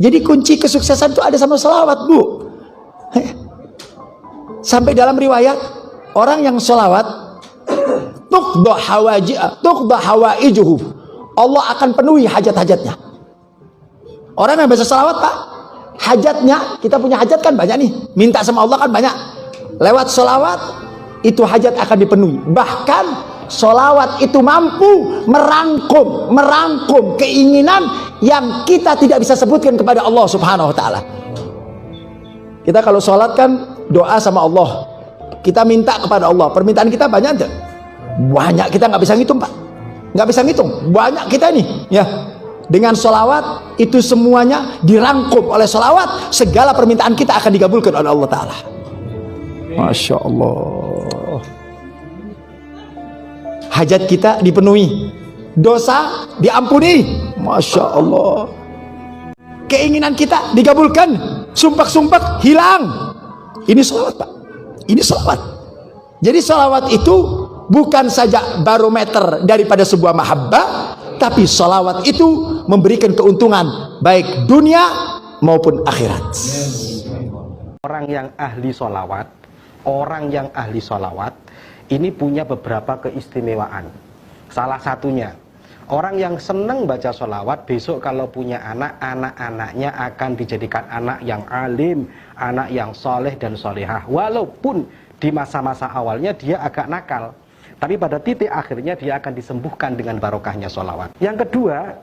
Jadi kunci kesuksesan itu ada sama salawat, Bu. Sampai dalam riwayat, orang yang salawat tuqda hawaijuhu, Allah akan penuhi hajat-hajatnya. Orang yang baca salawat, Pak, hajatnya, kita punya hajat kan banyak nih, minta sama Allah kan banyak. Lewat salawat itu hajat akan dipenuhi. Bahkan salawat itu mampu merangkum keinginan yang kita tidak bisa sebutkan kepada Allah Subhanahu wa taala. Kita kalau sholat kan doa sama Allah, kita minta kepada Allah, permintaan kita banyak enggak? Banyak, kita nggak bisa ngitung, Pak, nggak bisa ngitung, banyak kita nih ya. Dengan sholawat itu semuanya dirangkum oleh sholawat, segala permintaan kita akan dikabulkan oleh Allah Ta'ala. Masya Allah. Hajat kita dipenuhi, dosa diampuni, Masya Allah. Keinginan kita dikabulkan, sumpah-sumpah hilang. Ini sholawat, Pak, ini sholawat. Jadi sholawat itu bukan saja barometer daripada sebuah mahabbah, tapi sholawat itu memberikan keuntungan baik dunia maupun akhirat. Orang yang ahli sholawat ini punya beberapa keistimewaan. Salah satunya, orang yang senang baca sholawat, besok kalau punya anak-anaknya akan dijadikan anak yang alim, anak yang soleh dan solehah. Walaupun di masa-masa awalnya dia agak nakal, tapi pada titik akhirnya dia akan disembuhkan dengan barokahnya sholawat. Yang kedua,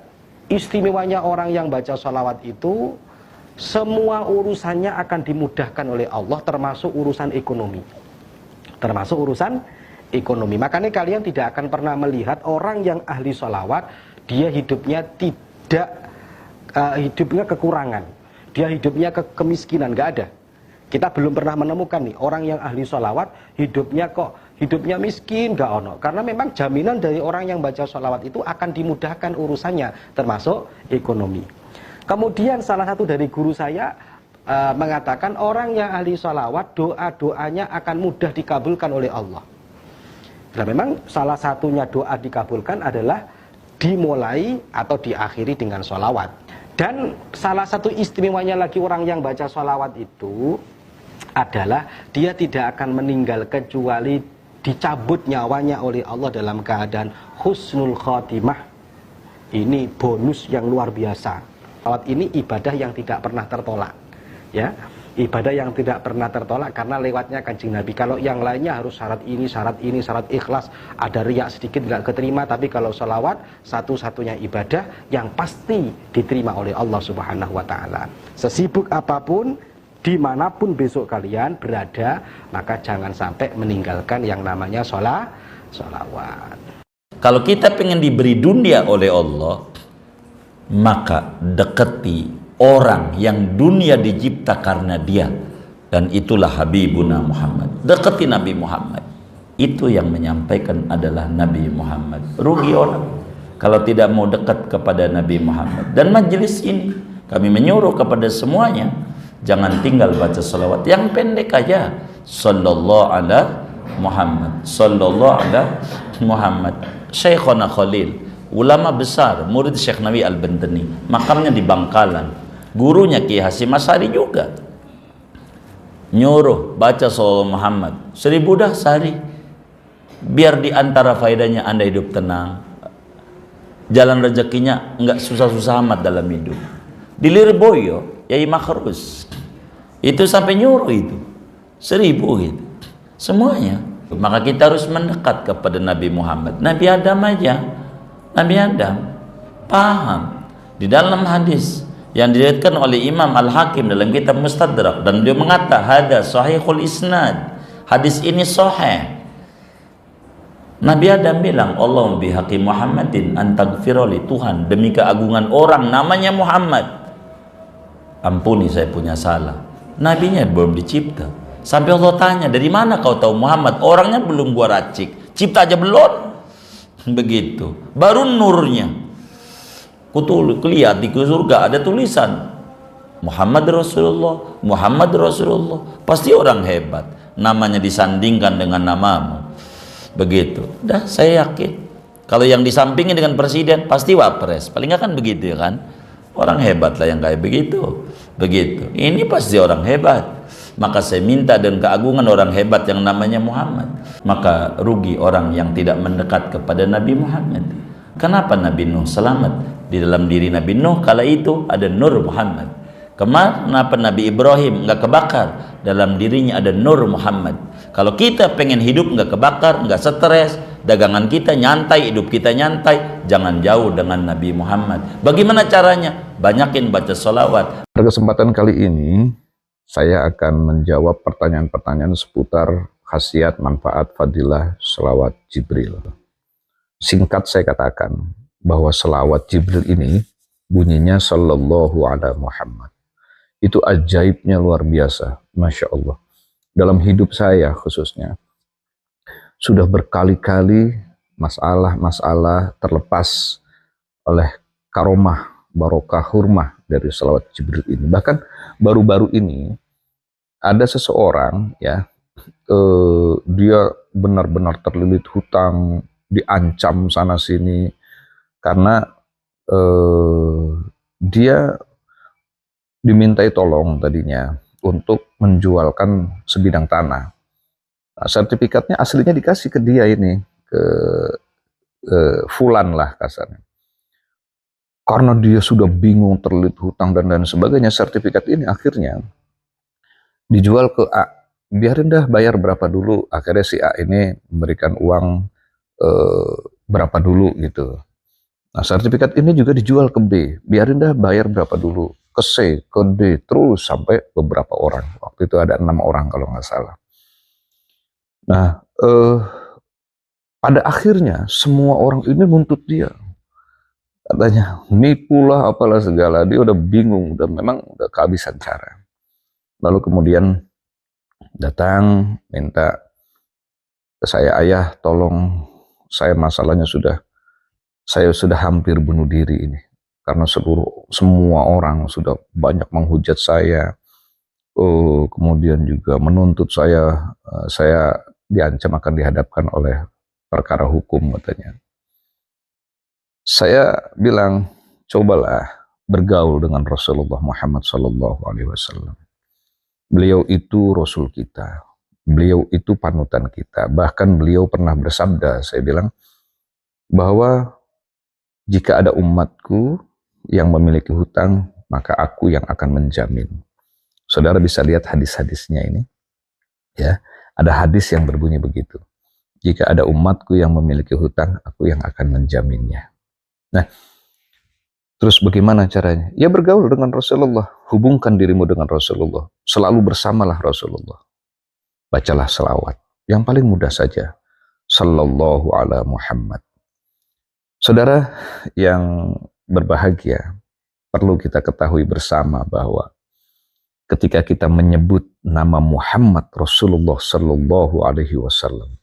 istimewanya orang yang baca sholawat itu, semua urusannya akan dimudahkan oleh Allah, termasuk urusan ekonomi. Makanya kalian tidak akan pernah melihat orang yang ahli sholawat, dia hidupnya hidupnya kekurangan, dia hidupnya kemiskinan, nggak ada. Kita belum pernah menemukan nih orang yang ahli sholawat hidupnya miskin, gak ono. Karena memang jaminan dari orang yang baca sholawat itu akan dimudahkan urusannya, termasuk ekonomi. Kemudian salah satu dari guru saya mengatakan orang yang ahli sholawat, doa-doanya akan mudah dikabulkan oleh Allah. Nah, memang salah satunya doa dikabulkan adalah dimulai atau diakhiri dengan sholawat. Dan salah satu istimewanya lagi orang yang baca sholawat itu adalah dia tidak akan meninggal kecuali dicabut nyawanya oleh Allah dalam keadaan husnul khotimah. Ini bonus yang luar biasa. Sholawat ini ibadah yang tidak pernah tertolak, ya, ibadah yang tidak pernah tertolak karena lewatnya Kanjeng Nabi. Kalau yang lainnya harus syarat ini, syarat ikhlas, ada riak sedikit nggak keterima. Tapi kalau sholawat satu-satunya ibadah yang pasti diterima oleh Allah Subhanahu wa taala. Sesibuk apapun, dimanapun besok kalian berada, maka jangan sampai meninggalkan yang namanya sholawat. Kalau kita pengen diberi dunia oleh Allah, maka dekati orang yang dunia dicipta karena dia, dan itulah Habibuna Muhammad. Dekati Nabi Muhammad. Itu yang menyampaikan adalah Nabi Muhammad. Rugi orang kalau tidak mau dekat kepada Nabi Muhammad. Dan majelis ini kami menyuruh kepada semuanya, jangan tinggal baca salawat yang pendek aja. Sallallahu ala Muhammad, sallallahu ala Muhammad. Syekhona Khalil, ulama besar, murid Syekh Nawawi Al-Bantani, makamnya di Bangkalan. Gurunya Ki Hasyim Asy'ari juga nyuruh baca sallallahu Muhammad 1000 dah sehari, biar di antara faedahnya Anda hidup tenang, jalan rezekinya enggak susah-susah amat dalam hidup. Di Lirboyo Yai Makhrus itu sampai nyuruh itu 1000 gitu semuanya. Maka kita harus mendekat kepada Nabi Muhammad. Nabi Adam aja, Nabi Adam paham di dalam hadis yang diriwayatkan oleh Imam Al-Hakim dalam kitab Mustadrak, dan beliau mengatakan hada sahihul isnad, hadis ini sahih. Nabi Adam bilang, Allah bihaqi Muhammadin antagfiroli, Tuhan demi keagungan orang namanya Muhammad, ampuni saya punya salah. Nabinya belum dicipta, sampai Allah tanya, dari mana kau tahu Muhammad? Orangnya belum gua racik, cipta aja belum. Begitu baru nurnya. Kutul lihat di surga ada tulisan Muhammad Rasulullah, Muhammad Rasulullah. Pasti orang hebat, namanya disandingkan dengan namamu. Begitu. Dah saya yakin kalau yang disampingin dengan presiden pasti wapres. Paling nggak kan begitu ya kan? Orang hebat lah yang kayak begitu. Begitu. Ini pasti orang hebat. Maka saya minta dan keagungan orang hebat yang namanya Muhammad. Maka rugi orang yang tidak mendekat kepada Nabi Muhammad. Kenapa Nabi Nuh selamat? Di dalam diri Nabi Nuh kala itu ada Nur Muhammad. Kenapa Nabi Ibrahim nggak kebakar? Dalam dirinya ada Nur Muhammad. Kalau kita pengen hidup nggak kebakar, nggak stres, dagangan kita nyantai, hidup kita nyantai, jangan jauh dengan Nabi Muhammad. Bagaimana caranya? Banyakin baca sholawat. Pada kesempatan kali ini, saya akan menjawab pertanyaan-pertanyaan seputar khasiat, manfaat, fadilah sholawat Jibril. Singkat saya katakan bahwa sholawat Jibril ini bunyinya Sallallahu Ala Muhammad. Itu ajaibnya luar biasa, Masya Allah. Dalam hidup saya khususnya, sudah berkali-kali masalah-masalah terlepas oleh karomah, barokah, hurmah dari sholawat Jibril ini. Bahkan baru-baru ini ada seseorang ya, dia benar-benar terlilit hutang, diancam sana sini karena dia dimintai tolong tadinya untuk menjualkan sebidang tanah. Nah, sertifikatnya aslinya dikasih ke dia ini, ke Fulan lah kasarnya. Karena dia sudah bingung, terlilit hutang dan lain sebagainya, sertifikat ini akhirnya dijual ke A. Biarin dah bayar berapa dulu. Akhirnya si A ini memberikan uang berapa dulu gitu. Nah, sertifikat ini juga dijual ke B. Biarin dah bayar berapa dulu. Ke C, ke D, terus sampai beberapa orang. Waktu itu ada 6 orang kalau nggak salah. Nah, pada akhirnya semua orang ini nuntut dia. Katanya, nipulah apalah segala. Dia udah bingung, memang udah kehabisan cara. Lalu kemudian datang, minta ke saya, ayah tolong, saya masalahnya saya sudah hampir bunuh diri ini. Karena semua orang sudah banyak menghujat saya, kemudian juga menuntut saya diancam akan dihadapkan oleh perkara hukum katanya. Saya bilang, cobalah bergaul dengan Rasulullah Muhammad SAW. Beliau itu Rasul kita, beliau itu panutan kita. Bahkan beliau pernah bersabda, saya bilang, bahwa jika ada umatku yang memiliki hutang, maka aku yang akan menjamin. Saudara bisa lihat hadis-hadisnya ini. Ya, ada hadis yang berbunyi begitu. Jika ada umatku yang memiliki hutang, aku yang akan menjaminnya. Nah, terus bagaimana caranya? Ya bergaul dengan Rasulullah. Hubungkan dirimu dengan Rasulullah. Selalu bersamalah Rasulullah. Bacalah selawat. Yang paling mudah saja. Sallallahu ala Muhammad. Saudara yang berbahagia, perlu kita ketahui bersama bahwa ketika kita menyebut nama Muhammad Rasulullah Sallallahu Alaihi Wasallam,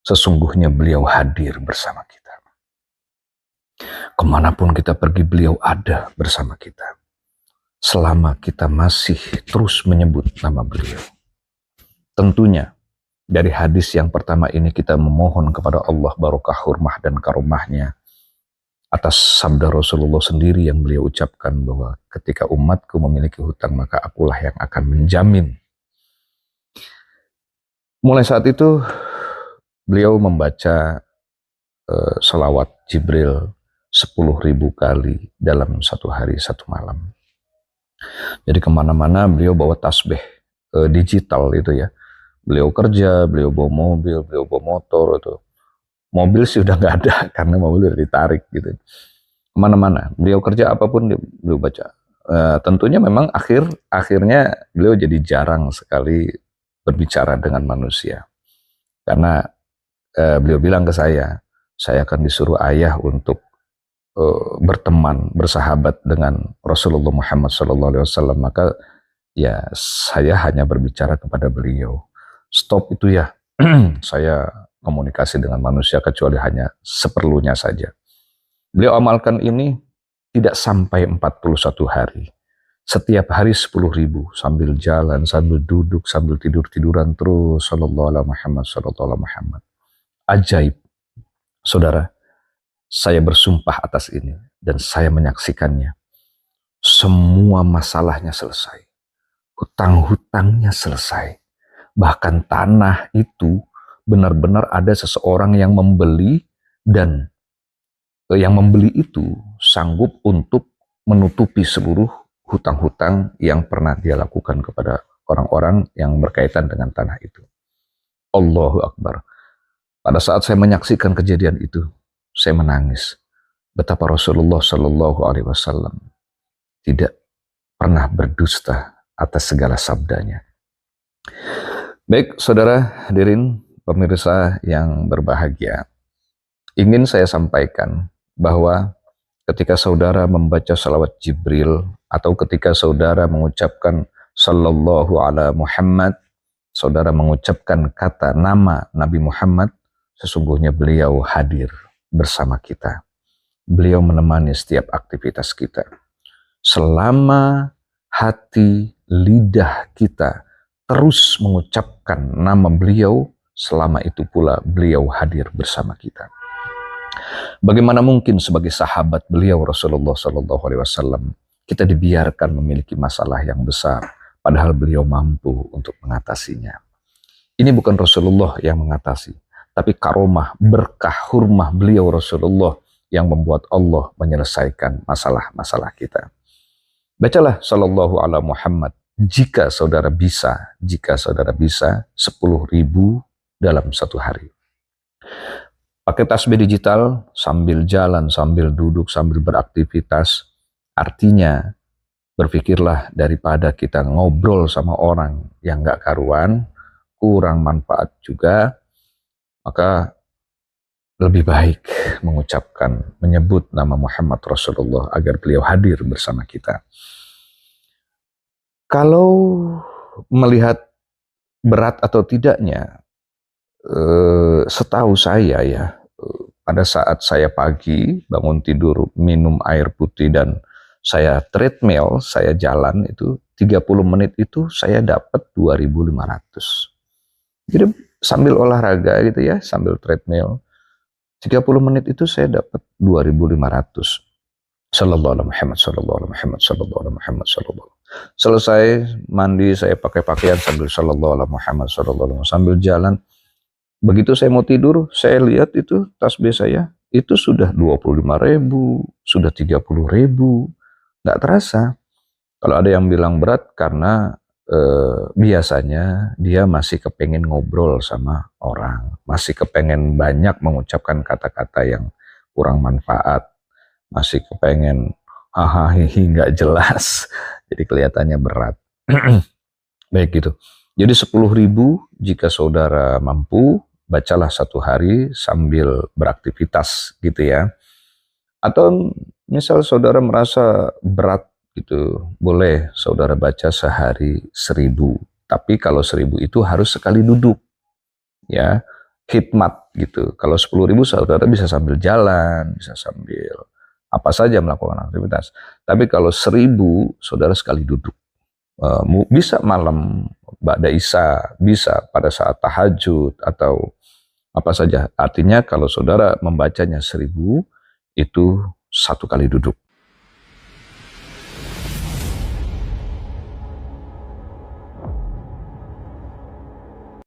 sesungguhnya beliau hadir bersama kita. Kemanapun kita pergi, beliau ada bersama kita. Selama kita masih terus menyebut nama beliau. Tentunya, dari hadis yang pertama ini kita memohon kepada Allah barokah, hurmah, dan karomahnya atas sabda Rasulullah sendiri yang beliau ucapkan bahwa ketika umatku memiliki hutang, maka akulah yang akan menjamin. Mulai saat itu, beliau membaca selawat Jibril 10.000 kali dalam satu hari, satu malam. Jadi kemana-mana beliau bawa tasbih digital itu ya. Beliau kerja, beliau bawa mobil, beliau bawa motor itu. Mobil sih udah nggak ada karena mobil udah ditarik gitu. Kemana-mana, beliau kerja apapun beliau baca. Tentunya memang akhirnya beliau jadi jarang sekali berbicara dengan manusia. Karena beliau bilang ke saya akan disuruh ayah untuk berteman, bersahabat dengan Rasulullah Muhammad SAW. Maka ya saya hanya berbicara kepada beliau. Stop itu ya, saya komunikasi dengan manusia kecuali hanya seperlunya saja. Beliau amalkan ini tidak sampai 41 hari. Setiap hari 10.000 sambil jalan, sambil duduk, sambil tidur-tiduran terus. Sallallahu alaihi Muhammad, sallallahu alaihi Muhammad. Ajaib. Saudara, saya bersumpah atas ini dan saya menyaksikannya. semua masalahnya selesai. Hutang-hutangnya selesai. Bahkan tanah itu benar-benar ada seseorang yang membeli, dan yang membeli itu sanggup untuk menutupi seluruh hutang-hutang yang pernah dia lakukan kepada orang-orang yang berkaitan dengan tanah itu. Allahu Akbar. Pada saat saya menyaksikan kejadian itu, saya menangis. Betapa Rasulullah Shallallahu Alaihi Wasallam tidak pernah berdusta atas segala sabdanya. Baik, saudara hadirin pemirsa yang berbahagia, ingin saya sampaikan bahwa ketika saudara membaca salawat Jibril atau ketika saudara mengucapkan Sallallahu ala Muhammad, saudara mengucapkan kata nama Nabi Muhammad, sesungguhnya beliau hadir bersama kita. Beliau menemani setiap aktivitas kita. Selama hati, lidah kita terus mengucapkan nama beliau, selama itu pula beliau hadir bersama kita. Bagaimana mungkin sebagai sahabat beliau Rasulullah SAW kita dibiarkan memiliki masalah yang besar, padahal beliau mampu untuk mengatasinya. Ini bukan Rasulullah yang mengatasi, tapi karomah, berkah, hurmah beliau Rasulullah yang membuat Allah menyelesaikan masalah-masalah kita. Bacalah Sallallahu ala Muhammad jika saudara bisa 10.000 dalam satu hari. Pakai tasbih digital sambil jalan, sambil duduk, sambil beraktivitas. Artinya berpikirlah daripada kita ngobrol sama orang yang gak karuan, kurang manfaat juga, maka lebih baik mengucapkan, menyebut nama Muhammad Rasulullah agar beliau hadir bersama kita. Kalau melihat berat atau tidaknya, setahu saya ya, pada saat saya pagi bangun tidur, minum air putih dan saya treadmill, saya jalan itu 30 menit itu saya dapat 2.500. Jadi sambil olahraga gitu ya, sambil treadmill 30 menit itu saya dapat 2.500. Sallallahu alaihi Muhammad, sallallahu alaihi Muhammad, sallallahu alaihi Muhammad, sallallahu. Selesai mandi saya pakai pakaian sambil sallallahu alaihi Muhammad, sallallahu alaihi, sambil jalan. Begitu saya mau tidur, saya lihat itu tasbih saya itu sudah 25.000, sudah 30.000. Nggak terasa. Kalau ada yang bilang berat karena biasanya dia masih kepengen ngobrol sama orang, masih kepengen banyak mengucapkan kata-kata yang kurang manfaat, masih kepengen hahaha nggak jelas, jadi kelihatannya berat. Baik gitu. Jadi 10.000 jika saudara mampu, bacalah satu hari sambil beraktivitas gitu ya. Atau misal saudara merasa berat gitu, boleh saudara baca sehari 1.000. Tapi kalau 1.000 itu harus sekali duduk, ya, khidmat gitu. Kalau 10.000 saudara bisa sambil jalan, bisa sambil apa saja melakukan aktivitas. Tapi kalau 1.000 saudara sekali duduk. Bisa malam, ba'da isya, bisa pada saat tahajud atau apa saja. Artinya kalau saudara membacanya 1.000 itu satu kali duduk.